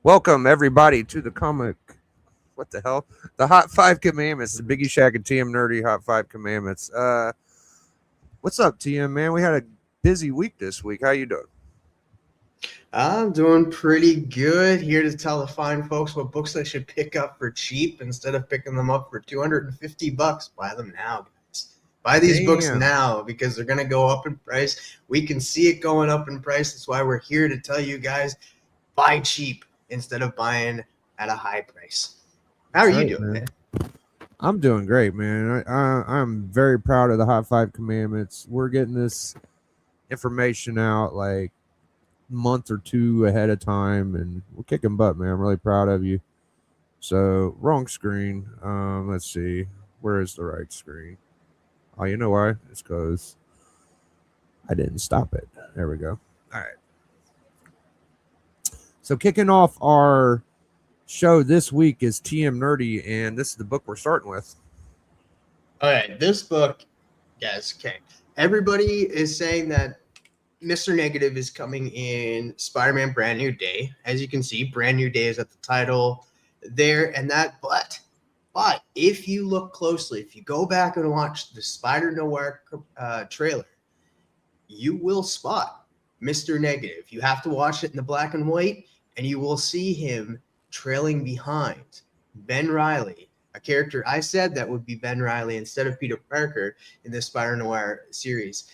Welcome everybody to the comic. What the hell? The Hot Five Commandments. The Biggie Shack and TM Nerdy Hot Five Commandments. What's up, TM man? We had a busy week this week. How you doing? I'm doing pretty good. Here to tell the fine folks what books they should pick up for cheap instead of picking them up for $250. Buy them now, guys. Buy these books Damn. now because they're going to go up in price. We can see it going up in price. That's why we're here to tell you guys buy cheap instead of buying at a high price. How are That's you right, doing, man? I'm doing great, man. I'm very proud of the Hot Five Commandments. We're getting this information out like month or two ahead of time, and we're kicking butt, man. I'm really proud of you. So wrong screen. Let's see. Where is the right screen? Oh, you know why? It's because I didn't stop it. There we go. All right. So kicking off our show this week is TM Nerdy, and this is the book we're starting with. All right, this book, guys, okay. Everybody is saying that Mr. Negative is coming in Spider-Man Brand New Day. As you can see, Brand New Day is at the title there and that. But if you look closely, if you go back and watch the Spider Noir trailer, you will spot Mr. Negative. You have to watch it in the black and white, and you will see him trailing behind Ben Reilly, a character I said that would be Ben Reilly instead of Peter Parker in the Spider Noir series.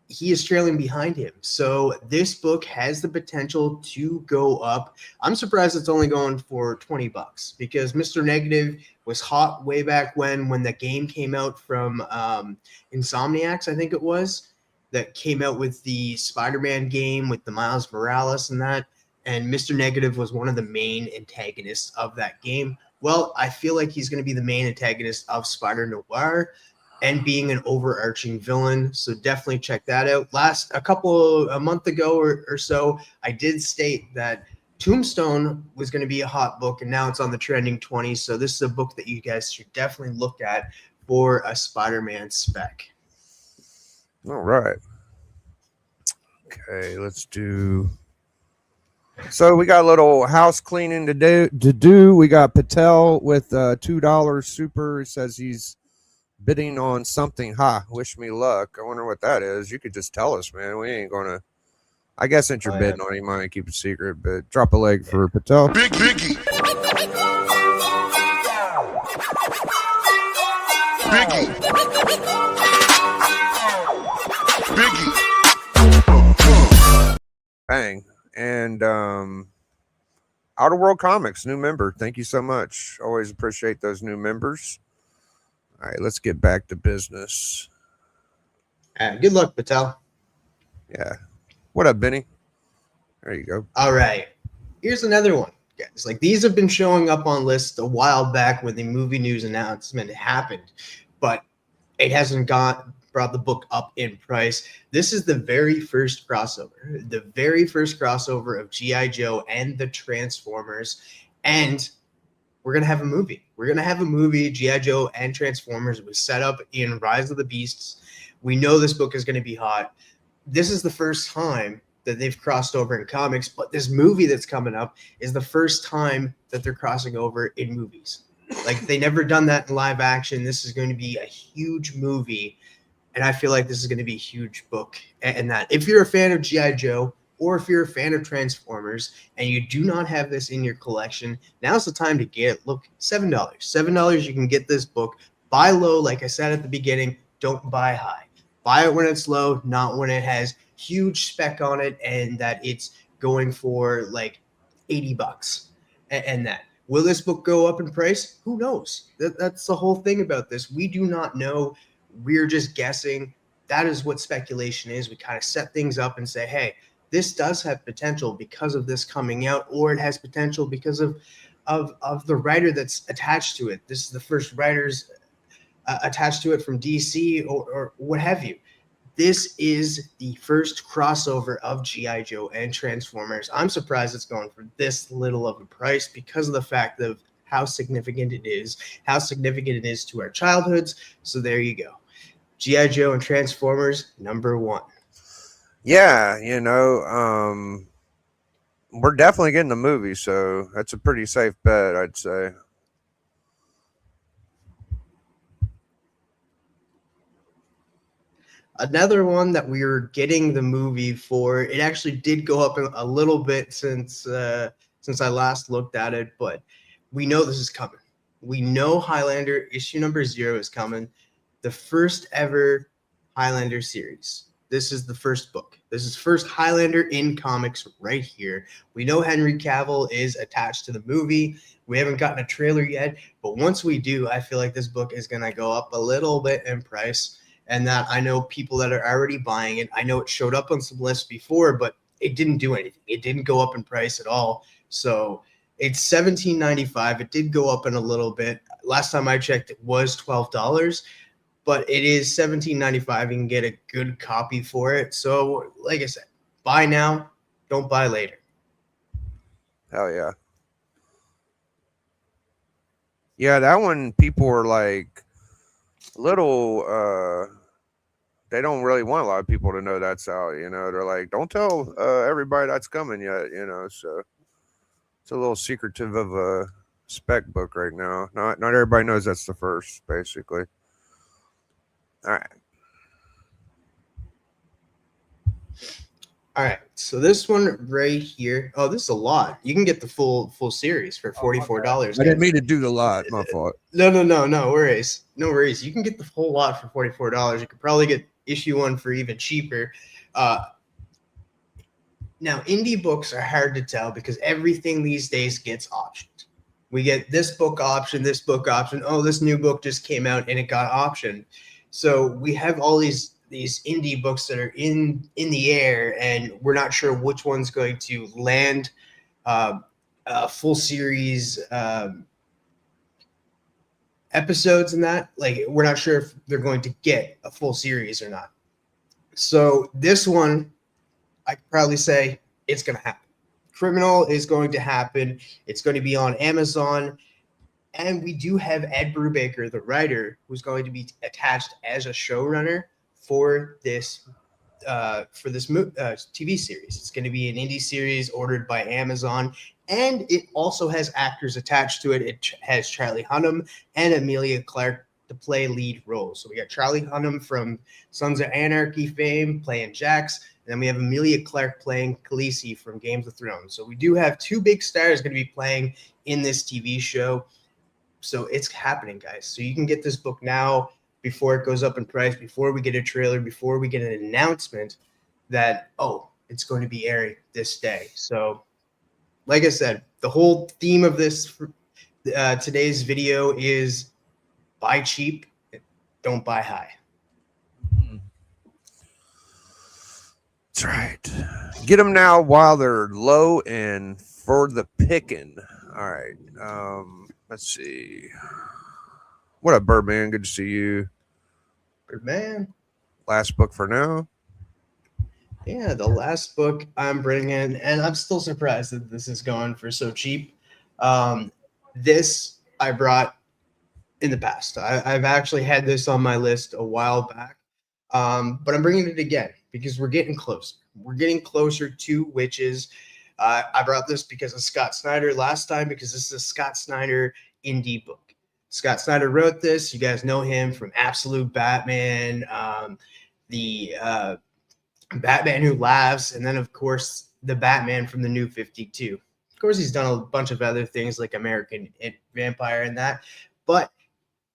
He is trailing behind him. So this book has the potential to go up. I'm surprised it's only going for $20 because Mr. Negative was hot way back when the game came out from Insomniacs, I think it was, that came out with the Spider-Man game with the Miles Morales and that. And Mr. Negative was one of the main antagonists of that game. Well, I feel like he's going to be the main antagonist of Spider Noir and being an overarching villain. So definitely check that out. A month ago or so, I did state that Tombstone was going to be a hot book, and now it's on the trending 20. So this is a book that you guys should definitely look at for a Spider-Man spec. All right. Okay, let's do. So we got a little house cleaning to do. We got Patel with $2 super. He says he's bidding on something. Wish me luck. I wonder what that is. You could just tell us, man. We ain't gonna. I guess since you're bidding on it, you might keep it secret. But drop a leg for Patel. Biggie. Bang. And Outer World Comics, new member. Thank you so much. Always appreciate those new members. All right, let's get back to business. Good luck, Patel. Yeah. What up, Benny? There you go. All right. Here's another one, guys. Like, these have been showing up on lists a while back when the movie news announcement happened, but it hasn't brought the book up in price. This is the very first crossover of G.I. Joe and the Transformers, and we're going to have a movie. G.I. Joe and Transformers. It was set up in Rise of the Beasts. We know this book is going to be hot. This is the first time that they've crossed over in comics, but this movie that's coming up is the first time that they're crossing over in movies. Like, they never done that in live action. This is going to be a huge movie, and I feel like this is going to be a huge book. And that if you're a fan of G.I. Joe, or if you're a fan of Transformers and you do not have this in your collection, now's the time to get it. Look, $7. $7, you can get this book. Buy low, like I said at the beginning. Don't buy high. Buy it when it's low, not when it has huge spec on it and that it's going for like $80. And that. Will this book go up in price? Who knows? That's the whole thing about this. We do not know. We're just guessing. That is what speculation is. We kind of set things up and say, hey, this does have potential because of this coming out, or it has potential because of the writer that's attached to it. This is the first writers attached to it from DC or what have you. This is the first crossover of G.I. Joe and Transformers. I'm surprised it's going for this little of a price because of the fact of how significant it is to our childhoods. So there you go. G.I. Joe and Transformers, #1. Yeah, we're definitely getting the movie, so that's a pretty safe bet, I'd say. Another one that we were getting the movie for, it actually did go up a little bit since I last looked at it, but we know this is coming. We know Highlander issue number 0 is coming. The first ever Highlander series. This is the first book. This is first Highlander in comics right here. We know Henry Cavill is attached to the movie. We haven't gotten a trailer yet, but once we do, I feel like this book is going to go up a little bit in price, and that I know people that are already buying it. I know it showed up on some lists before, but it didn't do anything. It didn't go up in price at all. So it's $17.95. It did go up in a little bit. Last time I checked, it was $12, but it is $17.95. You can get a good copy for it. So, like I said, buy now, don't buy later. Hell yeah. Yeah, that one people were like little they don't really want a lot of people to know that's out, you know. They're like, don't tell everybody that's coming yet, you know. So it's a little secretive of a spec book right now. Not everybody knows that's the first, basically. All right. All right, so this one right here. Oh, this is a lot. You can get the full series for $44. I didn't mean to do the lot. My fault. No worries. No worries. You can get the whole lot for $44. You could probably get issue 1 for even cheaper. Now, indie books are hard to tell because everything these days gets optioned. We get this book option, this book option. Oh, this new book just came out and it got optioned. So we have all these indie books that are in the air, and we're not sure which one's going to land a full series episodes in that. Like, we're not sure if they're going to get a full series or not. So this one, I could probably say it's going to happen. Criminal is going to happen. It's going to be on Amazon. And we do have Ed Brubaker, the writer, who's going to be attached as a showrunner for this TV series. It's going to be an indie series ordered by Amazon, and it also has actors attached to it. It has Charlie Hunnam and Emilia Clarke to play lead roles. So we got Charlie Hunnam from Sons of Anarchy fame playing Jax, and then we have Emilia Clarke playing Khaleesi from Games of Thrones. So we do have 2 big stars going to be playing in this TV show. So it's happening, guys. So you can get this book now before it goes up in price, before we get a trailer, before we get an announcement that, oh, it's going to be airing this day. So like I said, the whole theme of this today's video is buy cheap, don't buy high. That's right. Get them now while they're low and for the picking. All right. Let's see. What up, Birdman? Good to see you. Birdman. Last book for now. Yeah, the last book I'm bringing, and I'm still surprised that this is going for so cheap. This I brought in the past. I've actually had this on my list a while back, but I'm bringing it again because we're getting closer. We're getting closer to Witches. I brought this because of Scott Snyder last time, because this is a Scott Snyder indie book. Scott Snyder wrote this. You guys know him from Absolute Batman, the Batman Who Laughs, and then, of course, the Batman from the New 52. Of course, he's done a bunch of other things like American Vampire and that, but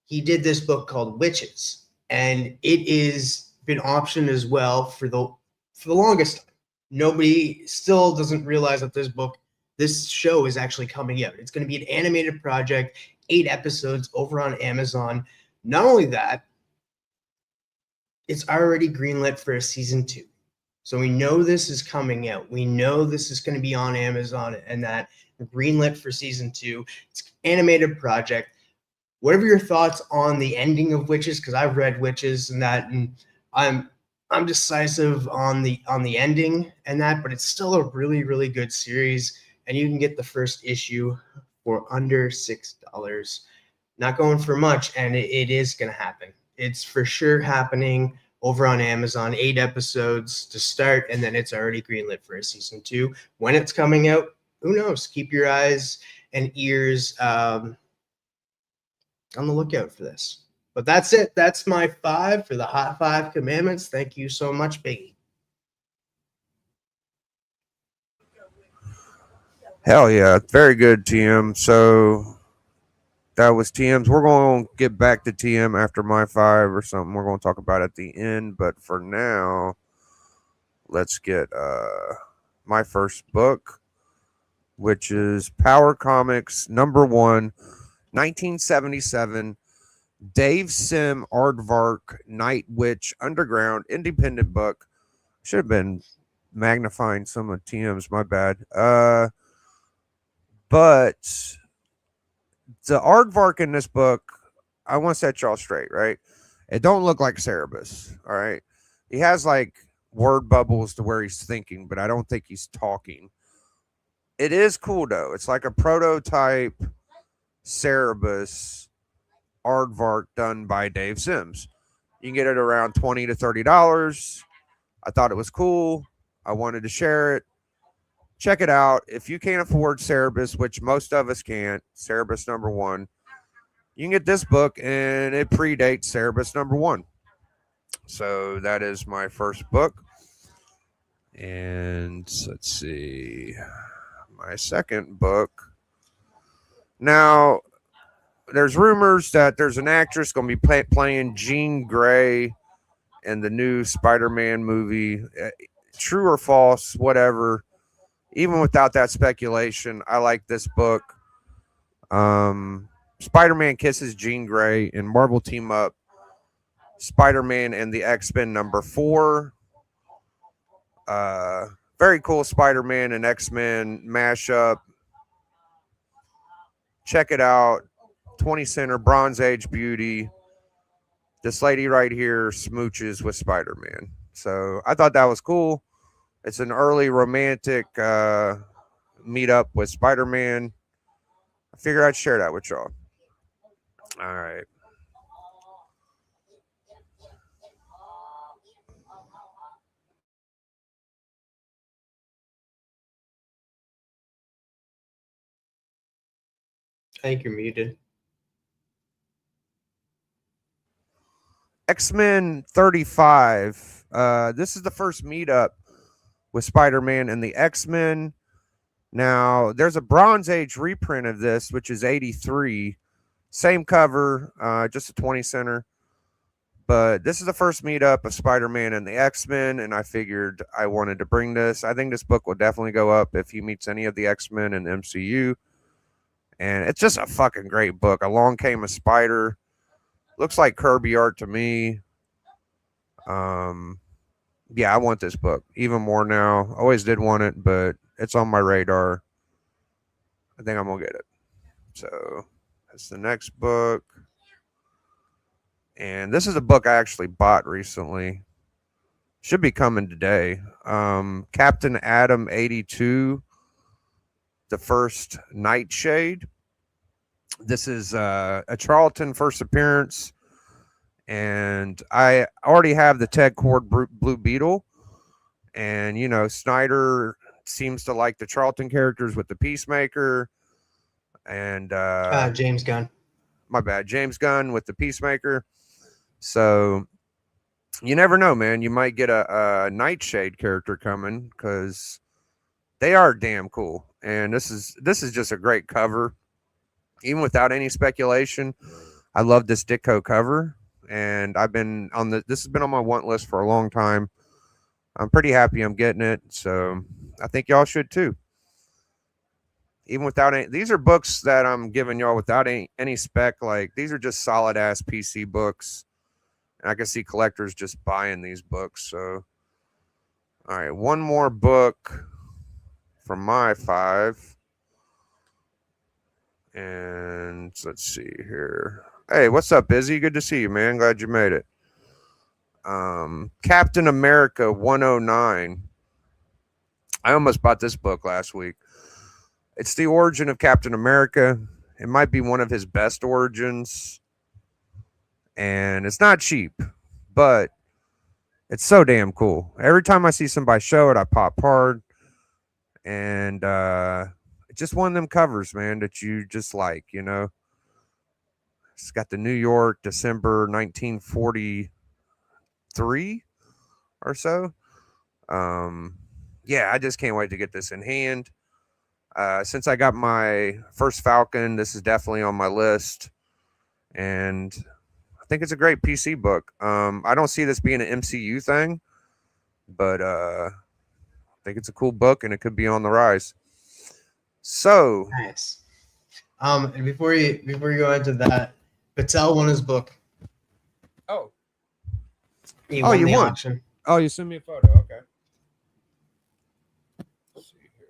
he did this book called Witches, and it is been optioned as well for the longest time. Nobody still doesn't realize that this show is actually coming out. It's going to be an animated project, 8 episodes over on Amazon. Not only that, it's already greenlit for a season 2. So we know this is coming out. We know this is going to be on Amazon, and that greenlit for season 2. It's an animated project. Whatever your thoughts on the ending of Witches, because I've read Witches and that, and I'm decisive on the ending and that, but it's still a really, really good series, and you can get the first issue for under $6. Not going for much, and it is going to happen. It's for sure happening. over on Amazon, 8 episodes to start, and then it's already greenlit for a season 2. When it's coming out, who knows? Keep your eyes and ears on the lookout for this. But that's it. That's my 5 for the Hot 5 Commandments. Thank you so much, Biggie. Hell yeah. Very good, TM. So that was TM's. We're going to get back to TM after my 5 or something. We're going to talk about at the end. But for now, let's get my first book, which is Power Comics #1, 1977. Dave Sim Aardvark Night Witch Underground independent book. Should have been magnifying some of TM's, my bad. But the aardvark in this book, I want to set y'all straight, right? It don't look like Cerebus, all right? He has like word bubbles to where he's thinking, but I don't think he's talking. It is cool though. It's like a prototype Cerebus aardvark done by Dave Sims. You can get it around $20 to $30. I thought it was cool. I wanted to share it. Check it out. If you can't afford Cerebus, which most of us can't, Cerebus #1, you can get this book, and it predates Cerebus #1. So that is my first book. And let's see, my second book. Now, there's rumors that there's an actress going to be playing Jean Grey in the new Spider-Man movie. True or false, whatever. Even without that speculation, I like this book. Spider-Man kisses Jean Grey, and Marvel team up Spider-Man and the X-Men #4. Very cool Spider-Man and X-Men mashup. Check it out. 20 center, Bronze Age beauty. This lady right here smooches with Spider-Man. So I thought that was cool. It's an early romantic meetup with Spider-Man. I figured I'd share that with y'all. All right. I think you're muted. X-Men 35. This is the first meetup with Spider-Man and the X-Men. Now, there's a Bronze Age reprint of this, which is 83. Same cover, just a 20 center. But this is the first meetup of Spider-Man and the X-Men, and I figured I wanted to bring this. I think this book will definitely go up if he meets any of the X-Men in the MCU. And it's just a fucking great book. Along Came a Spider. Looks like Kirby art to me. Yeah, I want this book even more now. Always did want it, but it's on my radar. I think I'm gonna get it. So that's the next book. And this is a book I actually bought recently. Should be coming today. Captain Atom 82, the first Nightshade. This is a Charlton first appearance. And I already have the Ted Cord Blue Beetle. And, you know, Snyder seems to like the Charlton characters with the Peacemaker. And James Gunn. My bad. James Gunn with the Peacemaker. So you never know, man. You might get a Nightshade character coming because they are damn cool. And this is just a great cover. Even without any speculation, I love this Ditko cover. And I've been on this has been on my want list for a long time. I'm pretty happy I'm getting it. So I think y'all should too. Even without any, these are books that I'm giving y'all without any spec. Like, these are just solid ass PC books. And I can see collectors just buying these books. So, all right, one more book from my 5. And let's see here. Hey, what's up, Izzy? Good to see you, man. Glad you made it. Captain America 109. I almost bought this book last week. It's the origin of Captain America. It might be one of his best origins. And it's not cheap, but It's so damn cool. Every time I see somebody show it, I pop hard. And it's just one of them covers, man, that you just like, you know. It's got the New York, December 1943 or so. Um, yeah, I just can't wait to get this in hand. Since I got my first Falcon, this is definitely on my list. And I think it's a great PC book. I don't see this being an MCU thing, but I think it's a cool book and it could be on the rise. So, Nice. And before you go into that, Patel won his book. oh, He oh, won you the won. auction. Oh, you sent me a photo. Okay. Let's see here.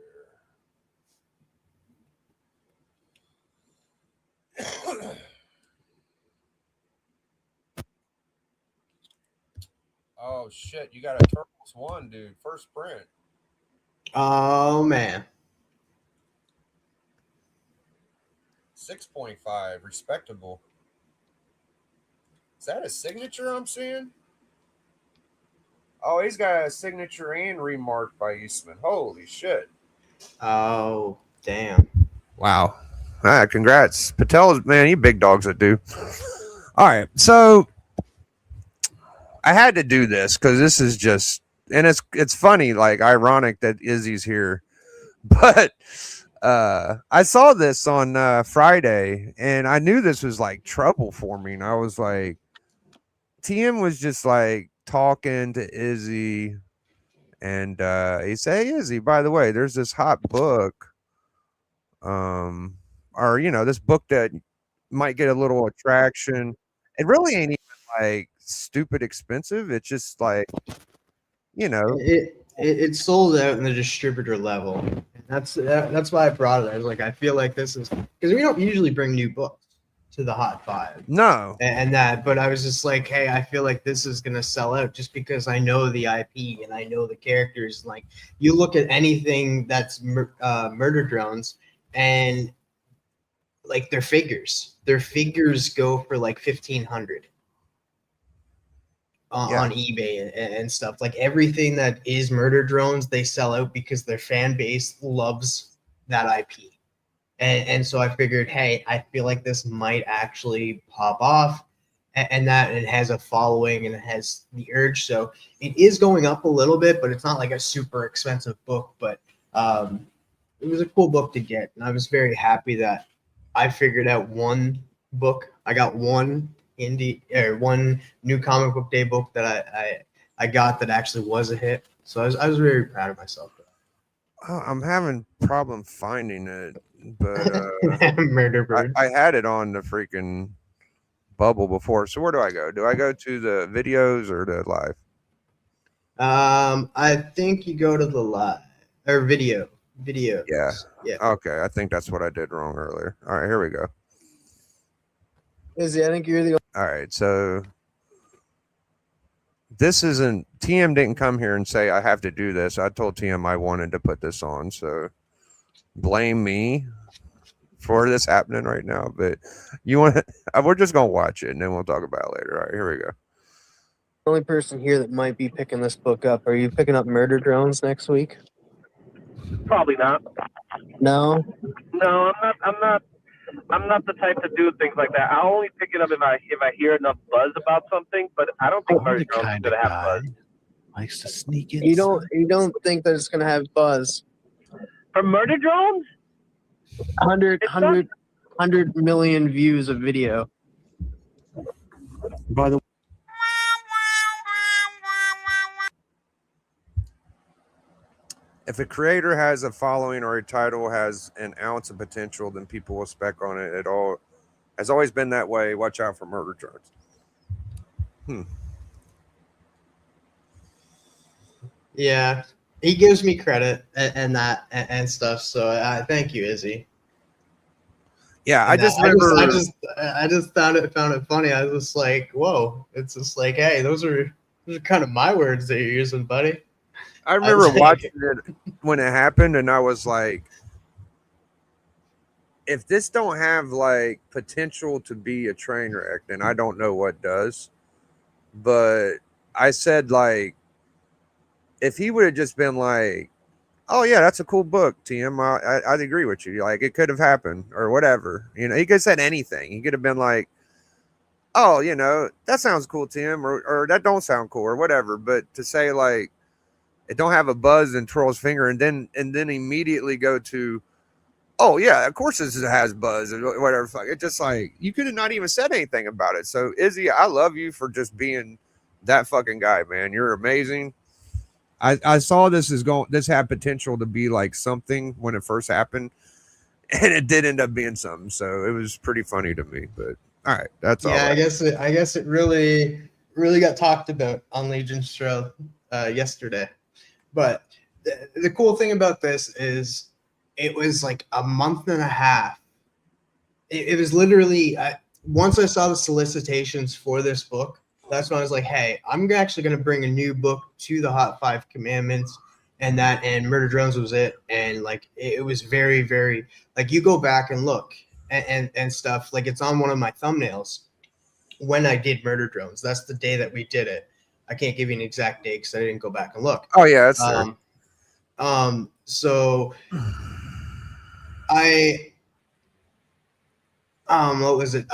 Oh shit! You got a Turtles one, dude. First print. Oh man. 6.5, respectable. Is that a signature I'm seeing? Oh, he's got a signature and remarked by Eastman. Holy shit. Oh damn. Wow. Congrats. Patel's, man, you big dogs that do. All right. So I had to do this because this is just, and it's funny, like ironic that Izzy's here. But I saw this on Friday and I knew this was like trouble for me. And I was like, TM was just like talking to Izzy, and he said, "Hey, Izzy, by the way, there's this hot book, or this book that might get a little attraction. It really ain't even like stupid expensive. It's just like, you know, It sold out in the distributor level. That's why I brought it. I was like, I feel like this is because we don't usually bring new books to the Hot Five. no, And that, but I was just like, hey, I feel like this is gonna sell out just because I know the IP and I know the characters. Like, you look at anything that's murder drones, and like their figures go for like 1,500 yeah, on eBay and stuff. Like everything that is murder drones, they sell out because their fan base loves that IP. And so I figured, hey, I feel like this might actually pop off, and that it has a following and it has the urge. So it is going up a little bit, but it's not like a super expensive book. But it was a cool book to get, and I was very happy that I figured out one book. I got one new comic book day book that I got that actually was a hit. So I was very proud of myself. I'm having problem finding it, but Murder Bird. I had it on the freaking bubble before. So where do I go? Do I go to the videos or the live? I think you go to the live or videos. Yeah. Yeah. Okay, I think that's what I did wrong earlier. All right, here we go. Izzy, I think you're the All right, so this isn't TM didn't come here and say I have to do this. I told TM I wanted to put this on, so blame me for this happening right now. But you want we're just gonna watch it and then we'll talk about it later. All right, here we go. only person here that might be picking this book up. Are you picking up Murder Drones next week? Probably not. No. No, I'm not. I'm not the type to do things like that. I'll only pick it up if I hear enough buzz about something. But I don't think Murder Drones is gonna have buzz. Likes to sneak in. You don't think that it's gonna have buzz? For Murder Drones, 100 million views of video. By the If a creator has a following or a title has an ounce of potential, then people will spec on it. It all has always been that way. Watch out for Murder Drones. Yeah, he gives me credit and that and stuff. So I thank you, Izzy. Yeah, And I just remember. I just found it funny. I was just like, whoa! It's just like, hey, those are kind of my words that you're using, buddy. I remember like- watching it when it happened, and I was like, if this don't have like potential to be a train wreck, then I don't know what does. But I said, like, if he would have just been like, oh yeah, that's a cool book, TM, I'd agree with you. Like, it could have happened or whatever. You know, he could have said anything. He could have been like, oh, you know, that sounds cool, Tim, or that don't sound cool, or whatever. But to say like it don't have a buzz and twirl his finger, and then immediately go to, oh yeah, of course this has buzz or whatever. It just like you could have not even said anything about it. So Izzy, I love you for just being that fucking guy, man. You're amazing. I saw this had potential to be like something when it first happened, and it did end up being something. So it was pretty funny to me. But all right, that's all. Yeah, I guess it really got talked about on Legion's Trail yesterday. But the cool thing about this is it was like a month and a half. It was literally once I saw the solicitations for this book, that's when I was like, hey, I'm actually going to bring a new book to the Hot 5 Commandments, and Murder Drones was it. And like it was very, very, like, you go back and look and stuff, like it's on one of my thumbnails when I did Murder Drones. That's the day that we did it. I can't give you an exact date because I didn't go back and look. Oh yeah, that's there. So what was it?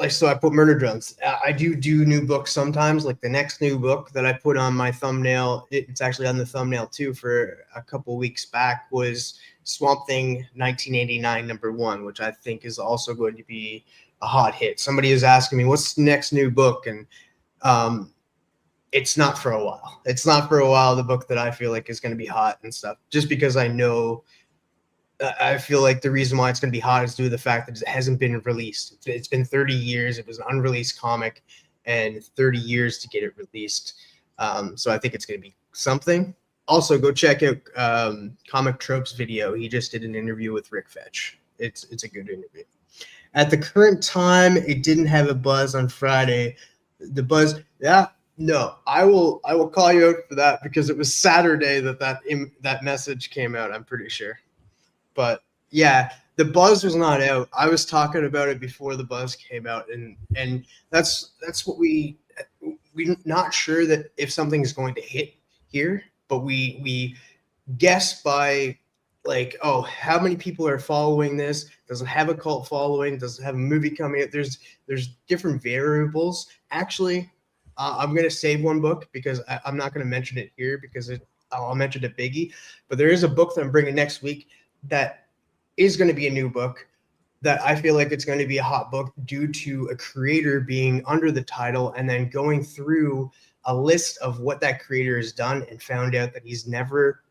So I put Murder Drones. I do new books sometimes. Like the next new book that I put on my thumbnail, it's actually on the thumbnail too for a couple weeks back, was Swamp Thing 1989 #1, which I think is also going to be a hot hit. Somebody is asking me what's the next new book, and it's not for a while. It's not for a while. The book that I feel like is going to be hot and stuff, just because I know. I feel like the reason why it's going to be hot is due to the fact that it hasn't been released. It's been 30 years. It was an unreleased comic, and 30 years to get it released. So I think it's going to be something. Also, go check out Comic Tropes video. He just did an interview with Rick Fetch. It's a good interview. At the current time, it didn't have a buzz on Friday. The buzz, yeah, no, I will call you out for that because it was Saturday that message came out. I'm pretty sure. But yeah, the buzz was not out. I was talking about it before the buzz came out, and that's what we're not sure that if something is going to hit here, but we guess by like, oh, how many people are following this? Does it have a cult following? Does it have a movie coming out? There's different variables. Actually, I'm gonna save one book because I'm not gonna mention it here because I'll mention it Biggie. But there is a book that I'm bringing next week that is going to be a new book that I feel like it's going to be a hot book due to a creator being under the title and then going through a list of what that creator has done and found out that he's never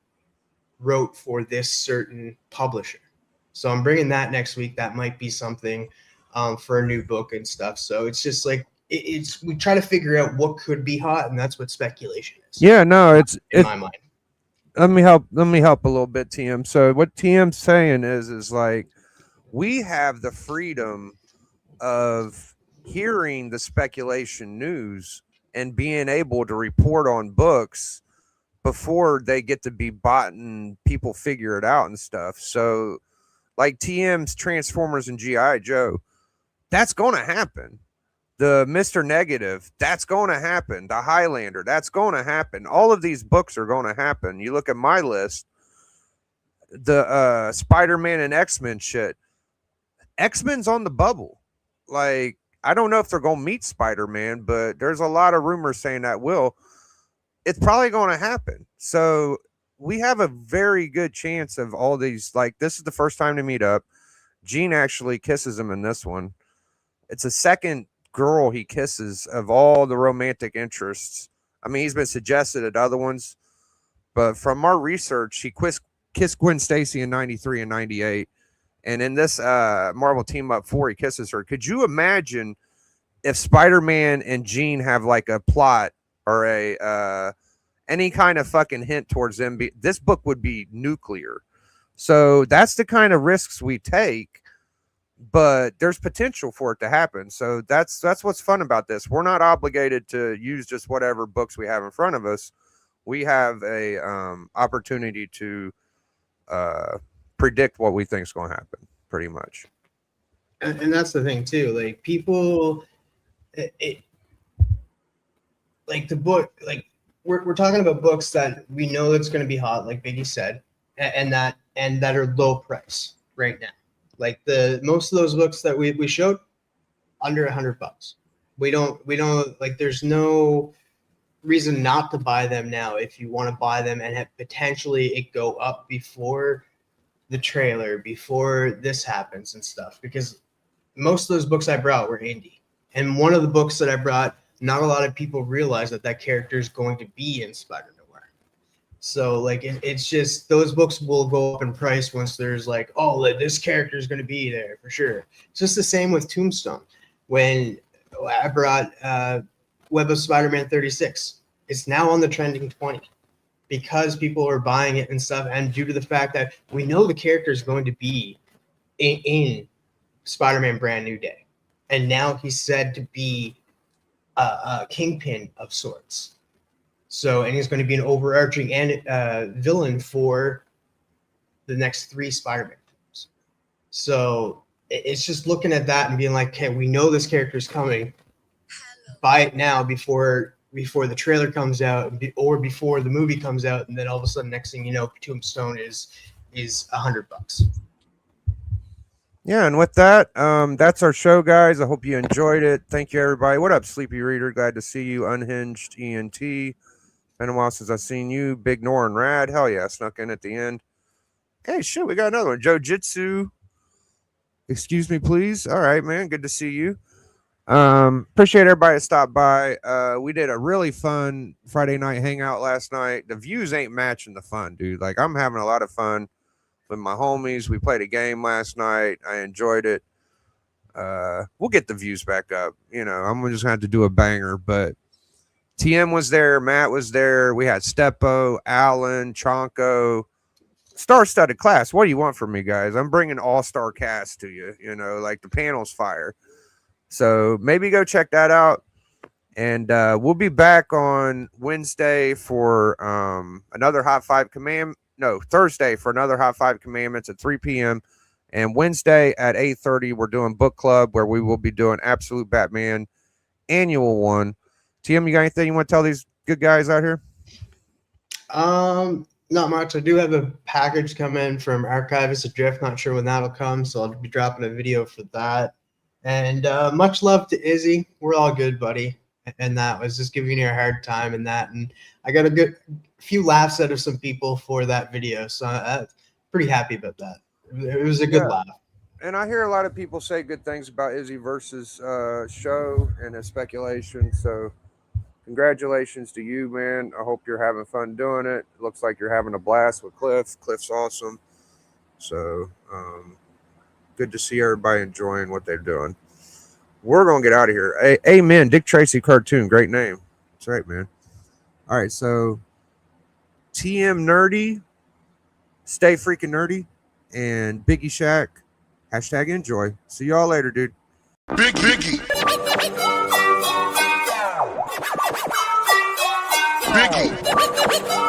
wrote for this certain publisher. So I'm bringing that next week. That might be something for a new book and stuff. So it's just like we try to figure out what could be hot, and that's what speculation is. Yeah, no, it's in my mind. Let me help a little bit, TM. So what TM's saying is like we have the freedom of hearing the speculation news and being able to report on books before they get to be bought and people figure it out and stuff. So like TM's Transformers and G.I. Joe, that's going to happen. The Mr. Negative, that's going to happen. The Highlander, that's going to happen. All of these books are going to happen. You look at my list, the Spider-Man and X-Men shit. X-Men's on the bubble. Like, I don't know if they're going to meet Spider-Man, but there's a lot of rumors saying that will. It's probably going to happen. So we have a very good chance of all these. Like, this is the first time to meet up. Jean actually kisses him in this one. It's a second girl he kisses of all the romantic interests. I mean, he's been suggested at other ones, but from our research, he kissed Gwen Stacy in 93 and 98. And in this Marvel Team Up 4, he kisses her. Could you imagine if Spider-Man and Jean have like a plot or a any kind of fucking hint towards them? This book would be nuclear. So that's the kind of risks we take. But there's potential for it to happen. So that's what's fun about this. We're not obligated to use just whatever books we have in front of us. We have a opportunity to predict what we think is going to happen, pretty much. And that's the thing too. Like people, like the book, like we're talking about books that we know that's going to be hot, like Biggie said, and that are low price right now. Like most of those books that we showed, under $100. We don't like. There's no reason not to buy them now if you want to buy them and have potentially it go up before the trailer, before this happens and stuff. Because most of those books I brought were indie, and one of the books that I brought, not a lot of people realize that character is going to be in Spider-Noir. So like it's just those books will go up in price once there's like, oh, this character is going to be there for sure. It's just the same with Tombstone. When I brought Web of Spider-Man 36, it's now on the trending 20 because people are buying it and stuff, and due to the fact that we know the character is going to be in Spider-Man Brand New Day, and now he's said to be a kingpin of sorts. So, and he's going to be an overarching villain for the next 3 Spider-Man films. So it's just looking at that and being like, okay, we know this character is coming. Buy it now before the trailer comes out or before the movie comes out, and then all of a sudden, next thing you know, Tombstone is $100. Yeah, and with that, that's our show, guys. I hope you enjoyed it. Thank you, everybody. What up, Sleepy Reader? Glad to see you. Unhinged ENT. Been a while since I've seen you. Big Nor and Rad. Hell yeah, snuck in at the end. Hey, shit, we got another one. Joe Jitsu. Excuse me, please. All right, man. Good to see you. Appreciate everybody that stopped by. We did a really fun Friday night hangout last night. The views ain't matching the fun, dude. Like, I'm having a lot of fun with my homies. We played a game last night. I enjoyed it. We'll get the views back up. You know, I'm just gonna have to do a banger, but TM was there, Matt was there, we had Steppo, Alan, Chonko, star-studded class. What do you want from me, guys? I'm bringing all-star cast to you. You know, like the panel's fire. So maybe go check that out. And we'll be back on Wednesday for another Hot 5 Command. No, Thursday for another Hot 5 Commandments at 3 p.m. And Wednesday at 8:30, we're doing book club where we will be doing Absolute Batman annual one. TM, you got anything you want to tell these good guys out here? Not much. I do have a package come in from Archivist Adrift. Not sure when that'll come, so I'll be dropping a video for that. And much love to Izzy. We're all good, buddy. And that was just giving you a hard time and that. And I got a good few laughs out of some people for that video. So I'm pretty happy about that. It was a good laugh. And I hear a lot of people say good things about Izzy versus show and a speculation. So congratulations to you, man. I hope you're having fun doing it. It looks like you're having a blast with Cliff. Cliff's awesome. So good to see everybody enjoying what they're doing. We're going to get out of here. Amen. Dick Tracy cartoon. Great name. That's right, man. All right. So TM Nerdy. Stay freaking nerdy. And biggieshaq. #enjoy. See y'all later, dude. Biggie. Biggie.